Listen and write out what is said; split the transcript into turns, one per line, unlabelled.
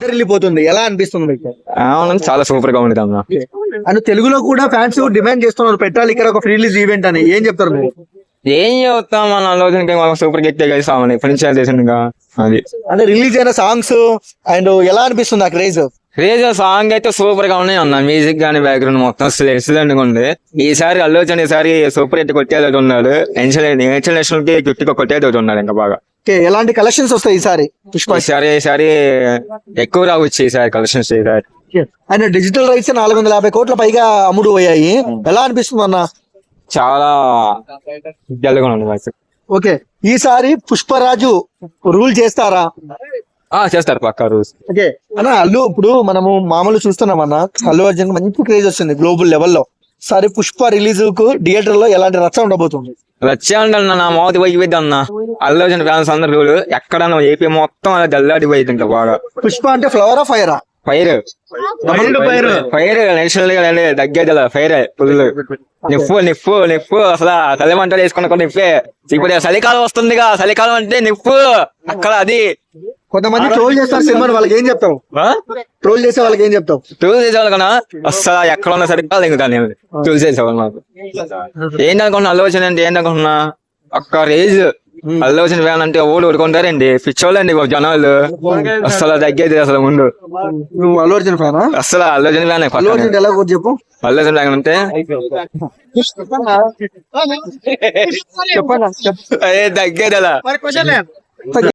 వెళ్ళిపోతుంది, ఎలా అనిపిస్తుంది మీకు?
అవును, చాలా సూపర్ గా ఉంది అన్న.
అండ్ తెలుగులో కూడా ఫ్యాన్స్ డిమాండ్ చేస్తున్నారు పెట్టాలి ఇక్కడ ఒక ఫ్రీ రిలీజ్ ఈవెంట్ అని, ఏం చెప్తారు మీరు?
ఏం చెప్తాం, మన ఆలోచనకి సూపర్ గా ఎక్కే సామని ఫ్రెండ్స్ చేసిందిగా అది.
అంటే రిలీజ్ అయిన సాంగ్స్ అండ్ ఎలా అనిపిస్తుంది ఆ క్రేజ్?
క్రేజ్ సాంగ్ అయితే సూపర్ గా ఉన్నాయి అన్న. మ్యూజిక్ గానీ బ్యాక్గ్రౌండ్ మొత్తం ఎక్సలెంట్ గా ఉంది. ఈసారి అల్లోచన ఈసారి సూపర్ హిట్ కొట్టేది ఉన్నాడు. నేషనల్ కి గిఫ్ట్ గా కొట్టేది ఉన్నాడు ఇంకా బాగా.
ఎలాంటి కలెక్షన్స్ వస్తాయి ఈసారి పుష్ప?
ఈసారి ఎక్కువ రావచ్చు ఈసారి కలెక్షన్స్.
అండ్ డిజిటల్ రైట్స్ 450 కోట్ల పైగా అమ్ముడు పోయాయి, ఎలా అనిపిస్తుంది అన్న?
చాలా జల్లుగా ఉంది.
ఓకే, ఈసారి పుష్పరాజు రూల్ చేస్తారా?
చేస్తారు పక్కా రోజు.
ఓకే అన్న, ఇప్పుడు మనము మామూలు చూస్తున్నాం అన్న, అల్లు అర్జున్ మంచి క్రేజ్ వస్తుంది గ్లోబల్ లెవెల్లో. సరే పుష్ప రిలీజ్ కు థియేటర్ లో ఎలాంటి రచ్చ ఉండబోతుంది?
వచ్చే ఉండాలన్న, నా మోతి పోయిద్ది అన్న. అల్లు అర్జున్ ఫ్యాన్స్ అందరు ఎక్కడన్నా ఏపీ మొత్తం అలా జల్లాడిపోయింది ఇంకా బాగా.
పుష్ప అంటే ఫ్లవరా ఫైరా?
ఫైర్ ఫైర్ నేషనల్ గా తగ్గేది ఫైర్ ఫుల్. నిప్పు నిప్పు నిప్పు అసలు చలిమంటలు వేసుకున్న నిప్పే. ఇప్పుడు చలికాలం వస్తుందిగా, చలికాలం అంటే నిప్పు అక్కడ అది.
కొంతమంది ట్రోల్ చేస్తారు సినిమాని, వాళ్ళకి ఏం చెప్తావు? ట్రోల్ చేసే వాళ్ళకి ఏం చెప్తావు?
ట్రోల్ చేసేవాళ్ళు కన్నా అసలు ఎక్కడ ఉన్నా సరిగ్గా ఇంకా ట్రోల్ చేసేవాళ్ళు. మాకు ఏంటనుకున్నా ఆలోచన అంటే ఏంటనుకున్నా ఒక్క రేజ్ అల్లు అర్జున్ ఫ్యాన్ అంటే ఓడి ఊరుకుంటారండి, పిచ్చోళ్ళండి జనాలు. అసలు తగ్గేది అసలు ముందు.
నువ్వు అల్లు అర్జున్ ఫ్యానా?
అసలు అల్లు అర్జున్ ఫ్యాన్.
అల్లు అర్జున్ ఎలా చెప్పు?
అల్లు అర్జున్ ఫ్యాన్ అంటే
చెప్పండి.
అదే తగ్గేది అలా.